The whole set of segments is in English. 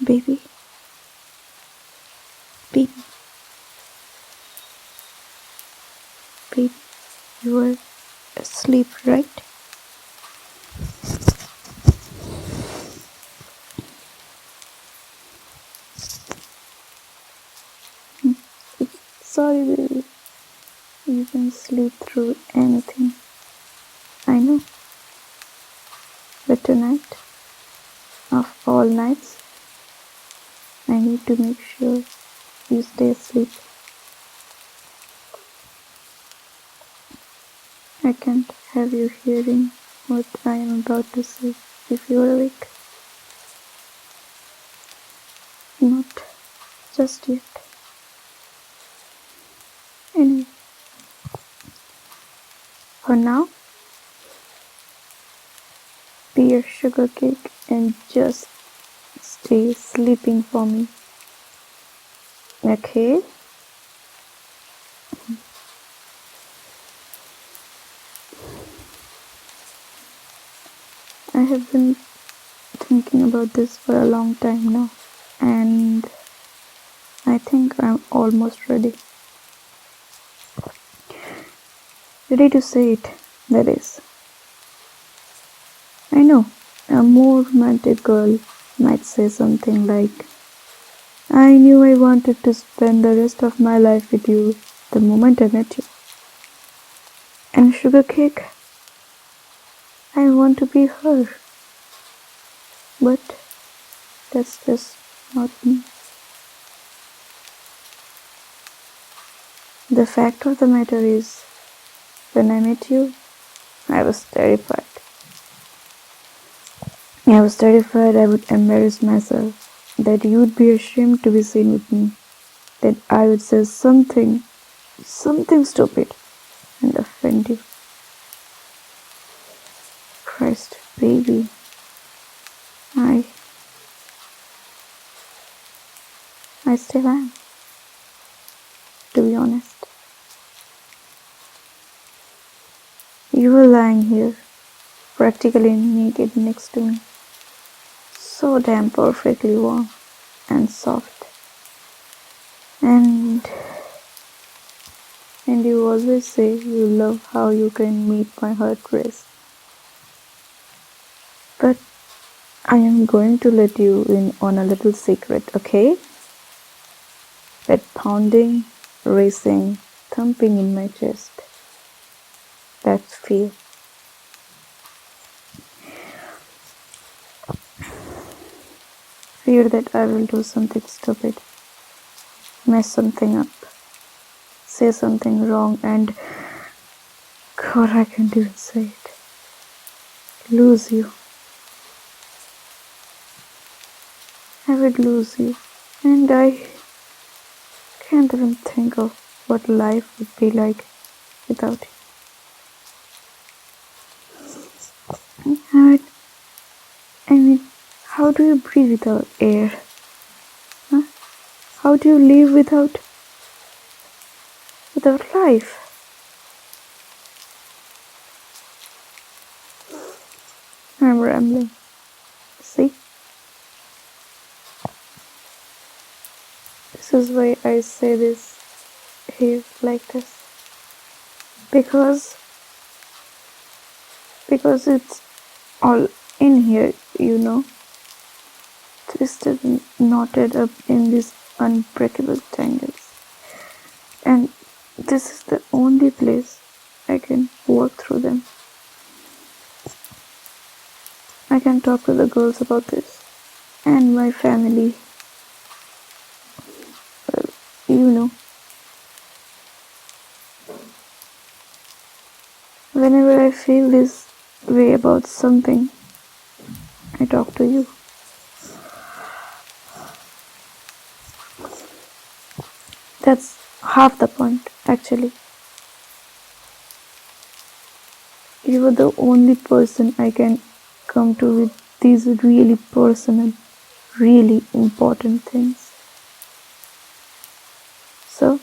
Baby, baby, baby, you are asleep, right? Sorry, baby. You can sleep through anything. I know. But tonight, of all nights, I need to make sure you stay asleep. I can't have you hearing what I am about to say if you are awake. Not just yet. Anyway, for now, be a sugar cake and just stay sleeping for me. Okay? I have been thinking about this for a long time now, and I think I'm almost ready. Ready to say it, that is. I know, a more romantic girl might say something like, I knew I wanted to spend the rest of my life with you the moment I met you. And sugar cake, I want to be her. But that's just not me. The fact of the matter is, when I met you, I was terrified. I was terrified I would embarrass myself, that you'd be ashamed to be seen with me, that I would say something stupid and offend you. Christ, baby, I still am, to be honest. You were lying here, practically naked next to me, so damn perfectly warm and soft. And you always say you love how you can make my heart race. But I am going to let you in on a little secret, okay? That pounding, racing, thumping in my chest, that's fear. Fear that I will do something stupid, mess something up, say something wrong, and God, I can't even say it. Lose you. I would lose you. And I can't even think of what life would be like without you. I mean, how do you breathe without air? Huh? How do you live without life? I'm rambling. See? This is why I say this here like this. Because it's all in here, you know, twisted and knotted up in these unbreakable tangles. And this is the only place I can work through them. I can talk to the girls about this. And my family. Well, you know. Whenever I feel this way about something, I talk to you. That's half the point, actually. You are the only person I can come to with these really personal, really important things. So,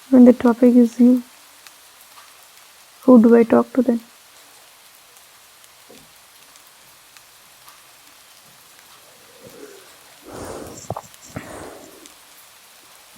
when the topic is you, who do I talk to then?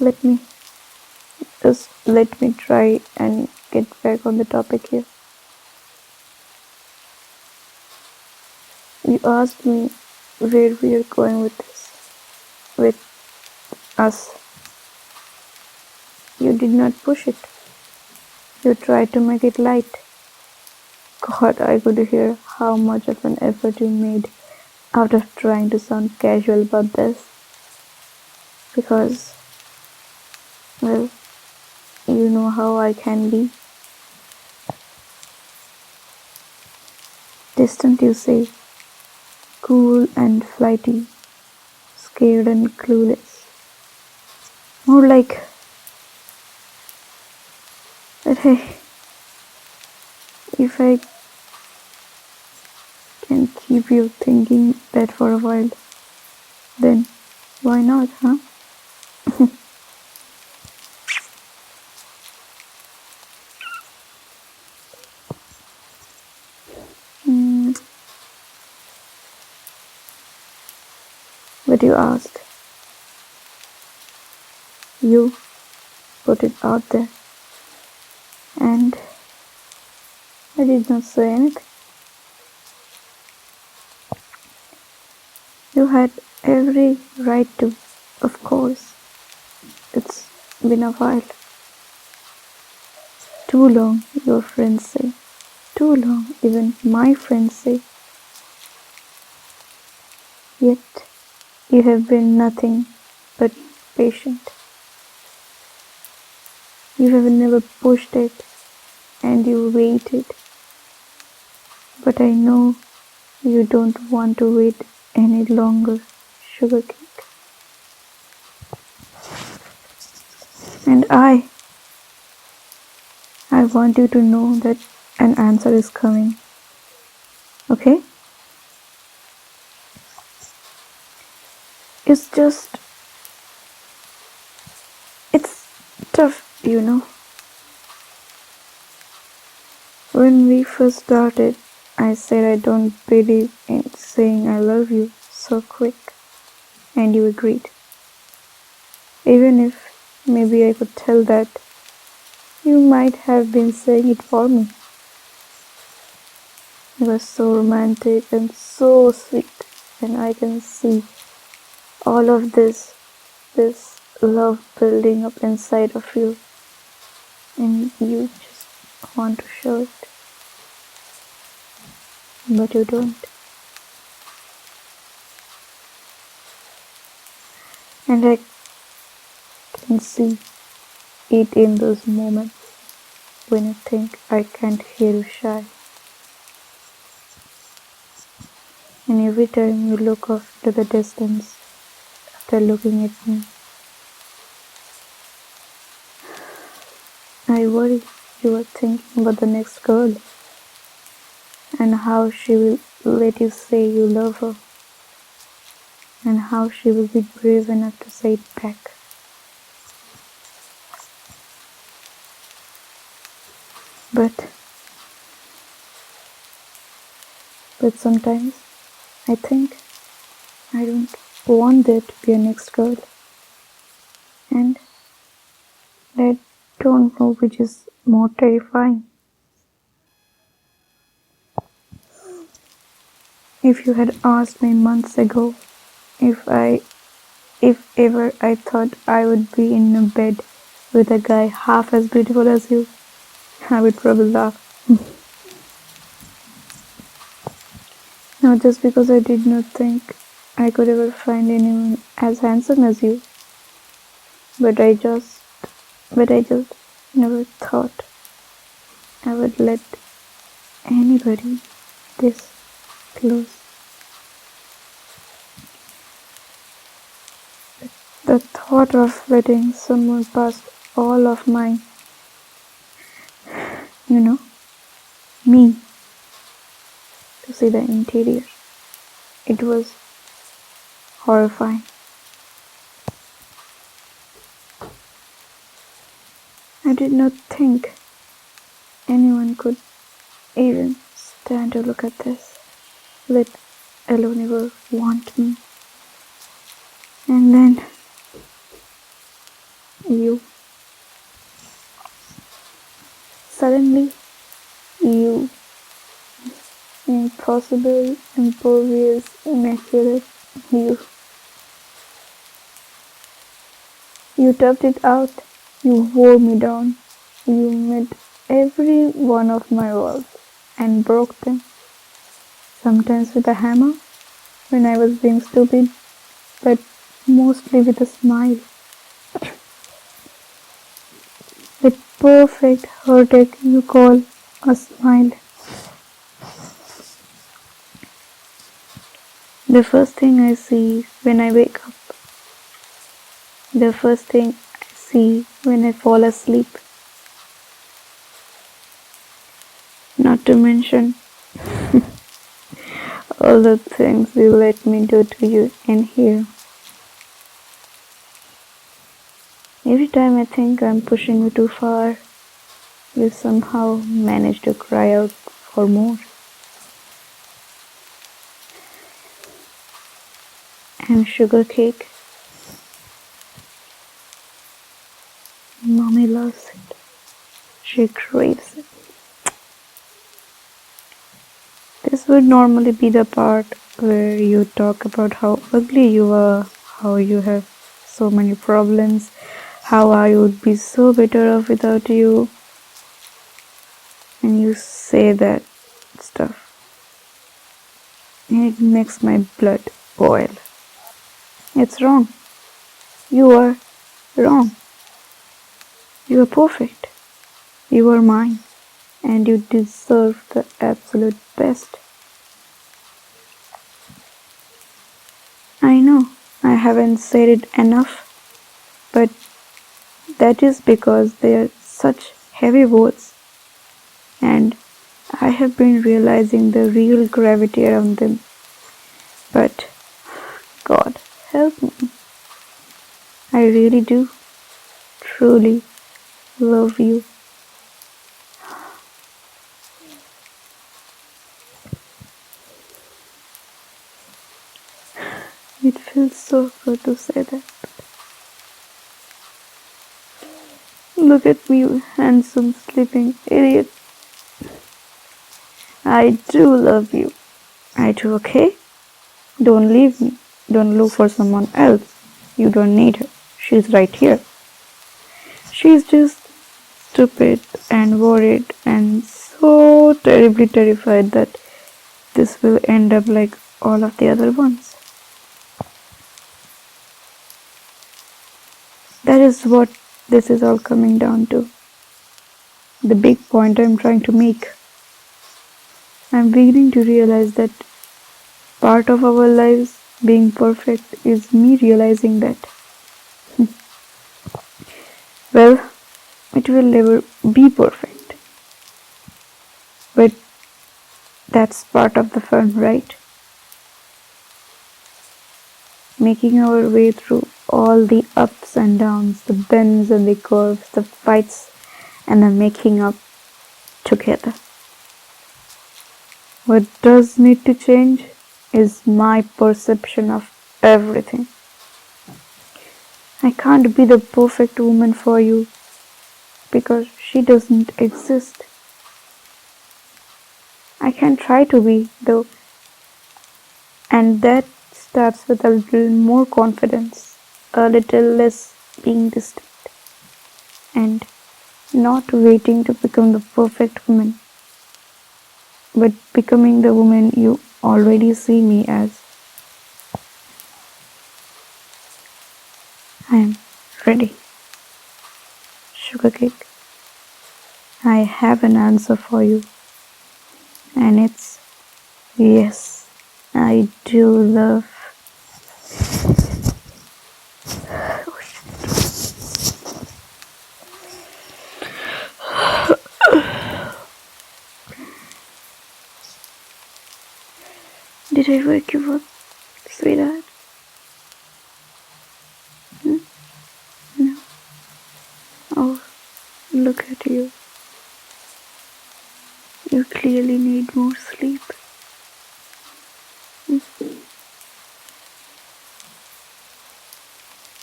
let me try and get back on the topic here. You asked me where we are going with this, with us. You did not push it. You tried to make it light. God, I could hear how much of an effort you made out of trying to sound casual about this. Because, well, you know how I can be. Distant, you say, cool and flighty, scared and clueless. More like, but hey, if I can keep you thinking that for a while, then why not, huh? But you asked. You put it out there. And I did not say anything. You had every right to, of course. It's been a while. Too long, your friends say. Too long, even my friends say. Yet, you have been nothing but patient. You have never pushed it, and you waited. But I know you don't want to wait any longer, sugarcake. And I want you to know that an answer is coming. Okay? It's tough, you know. When we first started, I said I don't believe in saying I love you so quick. And you agreed. Even if maybe I could tell that you might have been saying it for me. It was so romantic and so sweet, and I can see all of this love building up inside of you, and you just want to show it, but you don't. And I can see it in those moments when you think I can't hear you shy. And every time you look off to the distance after looking at me, I worry you are thinking about the next girl and how she will let you say you love her and how she will be brave enough to say it back. But sometimes I think I don't want there to be a next girl, and I don't know which is more terrifying. If you had asked me months ago if ever I thought I would be in a bed with a guy half as beautiful as you, I would probably laugh. Not just because I did not think I could ever find anyone as handsome as you, but I just never thought I would let anybody this close. The thought of letting someone past all of my, me, to see the interior, it was horrifying. I did not think anyone could even stand to look at this, let alone ever want me. And then You. Suddenly, you. Impossible, impervious, immaculate. You. You toughed it out. You wore me down. You met every one of my walls and broke them. Sometimes with a hammer when I was being stupid, but mostly with a smile. That perfect heartache you call a smile. The first thing I see when I wake up. The first thing I see when I fall asleep. Not to mention all the things you let me do to you in here. Every time I think I'm pushing you too far, you somehow manage to cry out for more. And sugar cake, mommy loves it. She craves it. This would normally be the part where you talk about how ugly you are, how you have so many problems, how I would be so better off without you. And you say that stuff. And it makes my blood boil. It's wrong. You are wrong. You are perfect. You are mine. And you deserve the absolute best. I know I haven't said it enough, but that is because they are such heavy words, and I have been realizing the real gravity around them. But God help me, I really do, truly love you. It feels so good to say that. Look at me, handsome, sleeping idiot. I do love you. I do, okay? Don't leave me. Don't look for someone else. You don't need her. She's right here. She's just stupid and worried and so terribly terrified that this will end up like all of the other ones. That is what this is all coming down to. The big point I'm trying to make. I'm beginning to realize that part of our lives being perfect is me realizing that. Well, it will never be perfect. But that's part of the fun, right? Making our way through all the ups and downs, the bends and the curves, the fights and the making up together. What does need to change is my perception of everything. I can't be the perfect woman for you because she doesn't exist. I can try to be, though, and that starts with a little more confidence, a little less being distant, and not waiting to become the perfect woman, but becoming the woman you already see me as. I am ready. Sugar cake. I have an answer for you, and it's yes, I do love. Did I wake you up, sweetheart? No. Oh, look at you. You clearly need more sleep.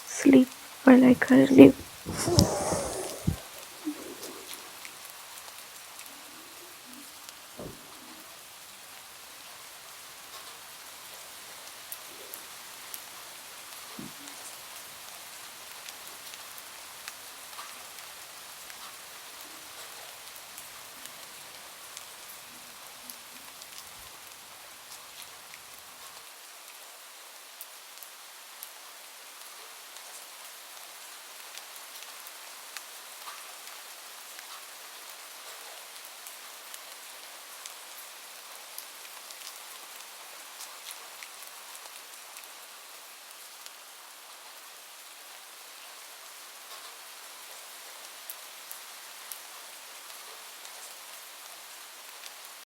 Sleep while I cuddle you.